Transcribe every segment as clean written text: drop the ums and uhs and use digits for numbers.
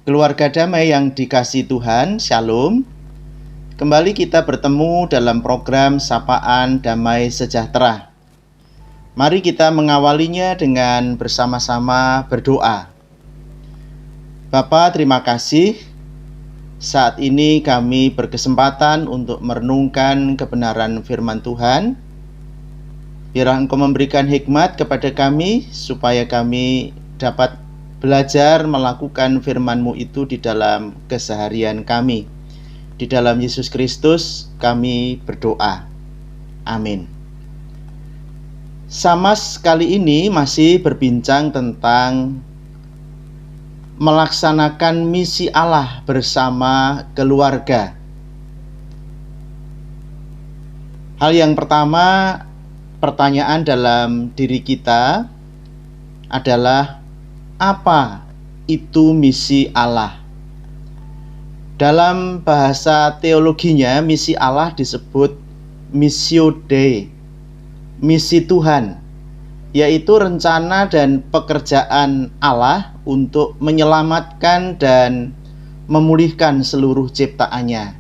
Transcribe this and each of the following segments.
Keluarga damai yang dikasihi Tuhan, Shalom. Kembali kita bertemu dalam program Sapaan Damai Sejahtera. Mari kita mengawalinya dengan bersama-sama berdoa. Bapa, terima kasih. Saat ini kami berkesempatan untuk merenungkan kebenaran firman Tuhan. Biarlah Engkau memberikan hikmat kepada kami, supaya kami dapat belajar melakukan firman-Mu itu di dalam keseharian kami. Di dalam Yesus Kristus kami berdoa. Amin. Samas kali ini masih berbincang tentang melaksanakan misi Allah bersama keluarga. Hal yang pertama, pertanyaan dalam diri kita adalah, apa itu misi Allah? Dalam bahasa teologinya, misi Allah disebut missio Dei, misi Tuhan, yaitu rencana dan pekerjaan Allah untuk menyelamatkan dan memulihkan seluruh ciptaannya.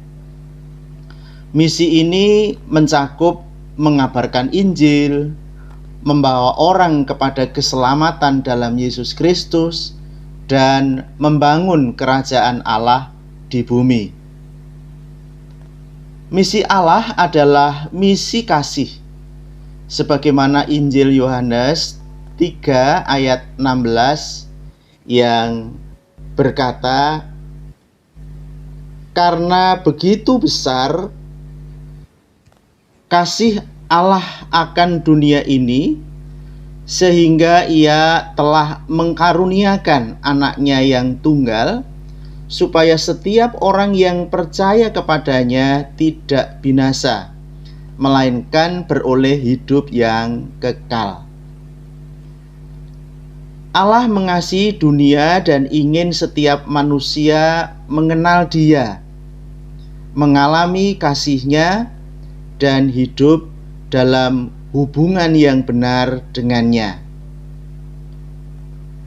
Misi ini mencakup mengabarkan Injil, membawa orang kepada keselamatan dalam Yesus Kristus, dan membangun kerajaan Allah di bumi. Misi Allah adalah misi kasih, sebagaimana Injil Yohanes 3 ayat 16 yang berkata, "Karena begitu besar kasih Allah akan dunia ini, sehingga Ia telah mengkaruniakan anaknya yang tunggal, supaya setiap orang yang percaya kepadanya tidak binasa, melainkan beroleh hidup yang kekal." Allah mengasihi dunia dan ingin setiap manusia mengenal Dia, mengalami kasih-Nya, dan hidup dalam hubungan yang benar dengannya.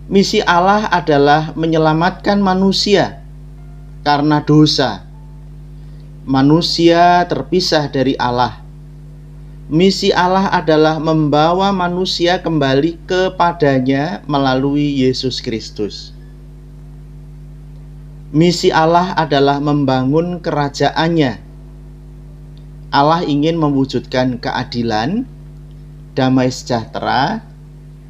Misi Allah adalah menyelamatkan manusia karena dosa. Manusia terpisah dari Allah. Misi Allah adalah membawa manusia kembali kepadanya melalui Yesus Kristus. Misi Allah adalah membangun kerajaannya. Allah ingin mewujudkan keadilan, damai sejahtera,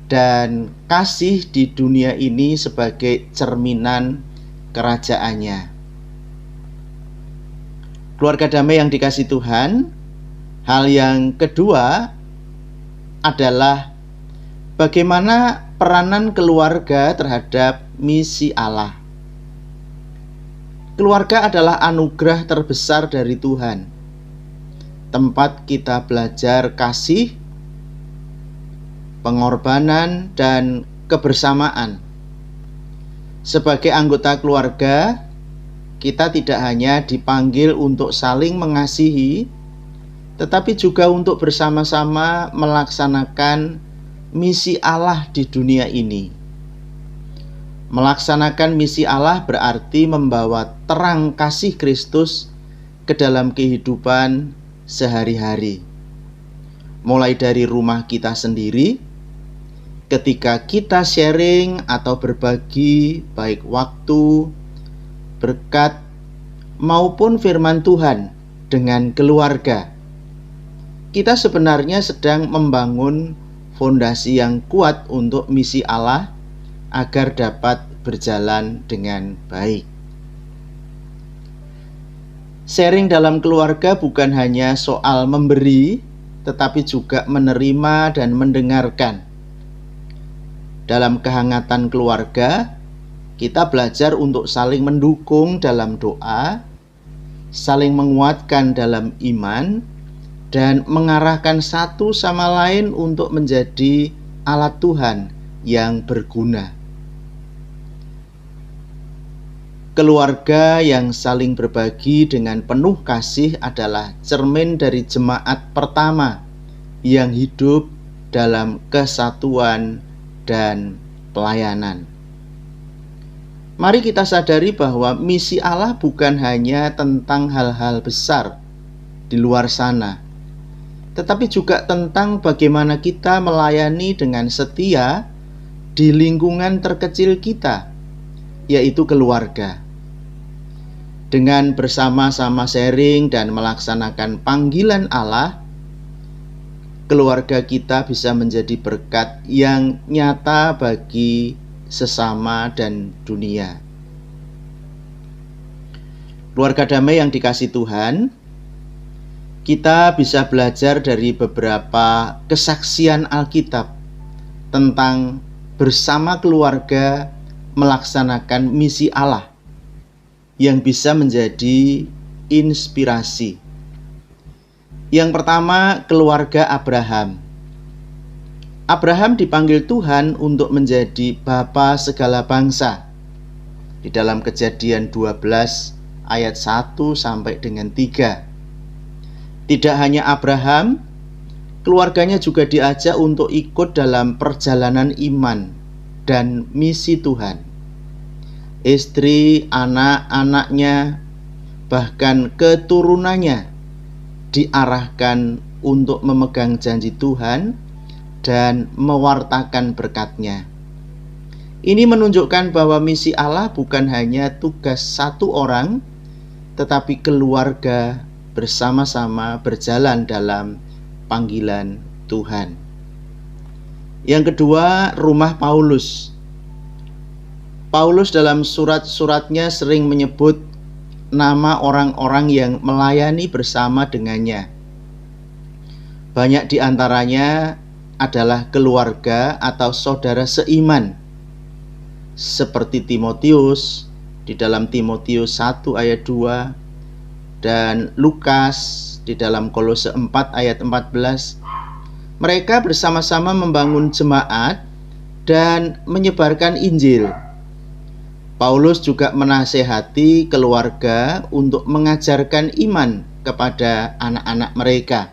dan kasih di dunia ini sebagai cerminan kerajaannya. Keluarga damai yang dikasihi Tuhan, hal yang kedua adalah bagaimana peranan keluarga terhadap misi Allah. Keluarga adalah anugerah terbesar dari Tuhan, tempat kita belajar kasih, pengorbanan, dan kebersamaan. Sebagai anggota keluarga, kita tidak hanya dipanggil untuk saling mengasihi, tetapi juga untuk bersama-sama melaksanakan misi Allah di dunia ini. Melaksanakan misi Allah berarti membawa terang kasih Kristus ke dalam kehidupan sehari-hari. Mulai dari rumah kita sendiri, ketika kita sharing atau berbagi baik waktu, berkat, maupun firman Tuhan dengan keluarga, kita sebenarnya sedang membangun fondasi yang kuat untuk misi Allah agar dapat berjalan dengan baik. Sharing dalam keluarga bukan hanya soal memberi, tetapi juga menerima dan mendengarkan. Dalam kehangatan keluarga, kita belajar untuk saling mendukung dalam doa, saling menguatkan dalam iman, dan mengarahkan satu sama lain untuk menjadi alat Tuhan yang berguna. Keluarga yang saling berbagi dengan penuh kasih adalah cermin dari jemaat pertama yang hidup dalam kesatuan dan pelayanan. Mari kita sadari bahwa misi Allah bukan hanya tentang hal-hal besar di luar sana, tetapi juga tentang bagaimana kita melayani dengan setia di lingkungan terkecil kita, yaitu keluarga. Dengan bersama-sama sharing dan melaksanakan panggilan Allah, keluarga kita bisa menjadi berkat yang nyata bagi sesama dan dunia. Keluarga damai yang dikasihi Tuhan, kita bisa belajar dari beberapa kesaksian Alkitab tentang bersama keluarga melaksanakan misi Allah yang bisa menjadi inspirasi. Yang pertama, keluarga Abraham. Abraham dipanggil Tuhan untuk menjadi bapa segala bangsa. Di dalam Kejadian 12 ayat 1 sampai dengan 3. Tidak hanya Abraham, keluarganya juga diajak untuk ikut dalam perjalanan iman dan misi Tuhan. Istri, anak-anaknya, bahkan keturunannya diarahkan untuk memegang janji Tuhan dan mewartakan berkat-Nya. Ini menunjukkan bahwa misi Allah bukan hanya tugas satu orang, tetapi keluarga bersama-sama berjalan dalam panggilan Tuhan. Yang kedua, rumah Paulus. Paulus dalam surat-suratnya sering menyebut nama orang-orang yang melayani bersama dengannya. Banyak di antaranya adalah keluarga atau saudara seiman, seperti Timotius di dalam Timotius 1 ayat 2 dan Lukas di dalam Kolose 4 ayat 14. Mereka bersama-sama membangun jemaat dan menyebarkan Injil. Paulus juga menasehati keluarga untuk mengajarkan iman kepada anak-anak mereka,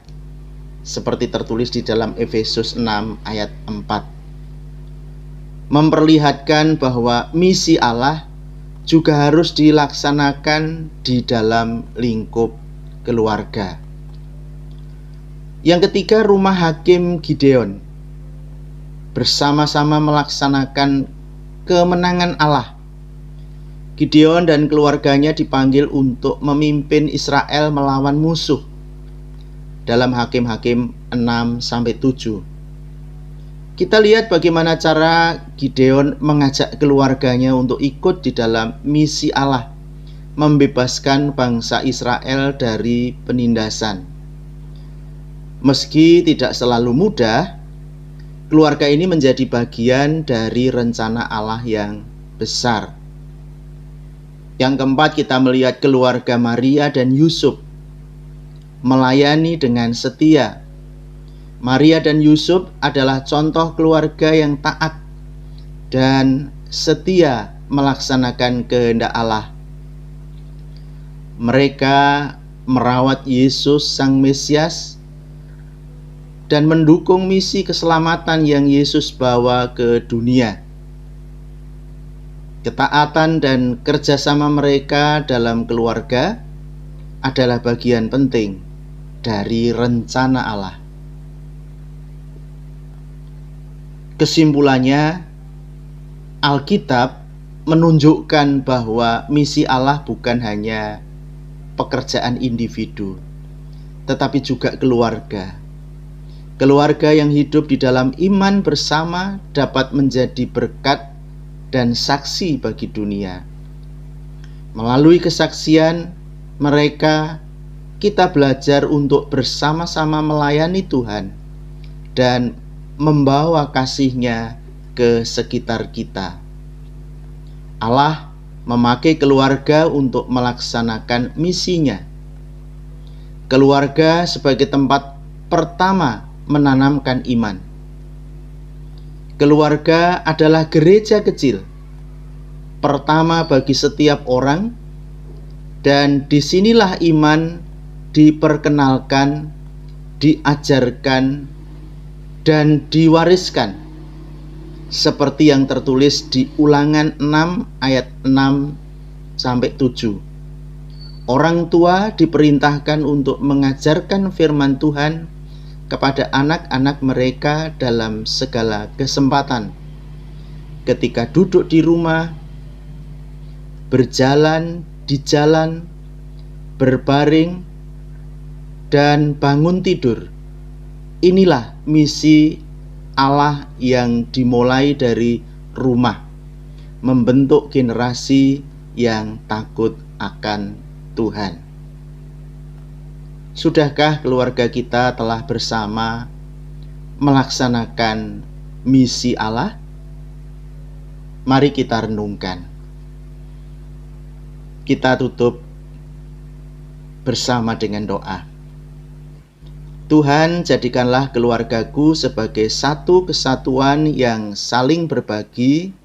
seperti tertulis di dalam Efesus 6 ayat 4. Memperlihatkan bahwa misi Allah juga harus dilaksanakan di dalam lingkup keluarga. Yang ketiga, rumah Hakim Gideon. Bersama-sama melaksanakan kemenangan Allah. Gideon dan keluarganya dipanggil untuk memimpin Israel melawan musuh. Dalam Hakim-Hakim 6-7. Kita lihat bagaimana cara Gideon mengajak keluarganya untuk ikut di dalam misi Allah, membebaskan bangsa Israel dari penindasan. Meski tidak selalu mudah, keluarga ini menjadi bagian dari rencana Allah yang besar. Yang keempat, kita melihat keluarga Maria dan Yusuf melayani dengan setia. Maria dan Yusuf adalah contoh keluarga yang taat dan setia melaksanakan kehendak Allah. Mereka merawat Yesus Sang Mesias dan mendukung misi keselamatan yang Yesus bawa ke dunia. Ketaatan dan kerjasama mereka dalam keluarga adalah bagian penting dari rencana Allah. Kesimpulannya, Alkitab menunjukkan bahwa misi Allah bukan hanya pekerjaan individu, tetapi juga keluarga. Keluarga yang hidup di dalam iman bersama dapat menjadi berkat dan saksi bagi dunia. Melalui kesaksian mereka, kita belajar untuk bersama-sama melayani Tuhan dan membawa kasih-Nya ke sekitar kita. Allah memakai keluarga untuk melaksanakan misinya. Keluarga sebagai tempat pertama menanamkan iman. Keluarga adalah gereja kecil pertama bagi setiap orang, dan disinilah iman diperkenalkan, diajarkan, dan diwariskan seperti yang tertulis di Ulangan 6 ayat 6 sampai 7. Orang tua diperintahkan untuk mengajarkan firman Tuhan kepada anak-anak mereka dalam segala kesempatan. Ketika duduk di rumah, berjalan di jalan, berbaring, dan bangun tidur. Inilah misi Allah yang dimulai dari rumah, membentuk generasi yang takut akan Tuhan. Sudahkah keluarga kita telah bersama melaksanakan misi Allah? Mari kita renungkan. Kita tutup bersama dengan doa. Tuhan, jadikanlah keluargaku sebagai satu kesatuan yang saling berbagi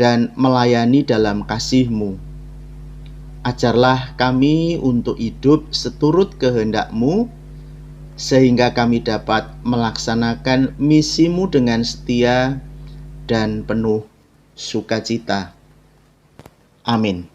dan melayani dalam kasih-Mu. Ajarlah kami untuk hidup seturut kehendak-Mu, sehingga kami dapat melaksanakan misi-Mu dengan setia dan penuh sukacita. Amin.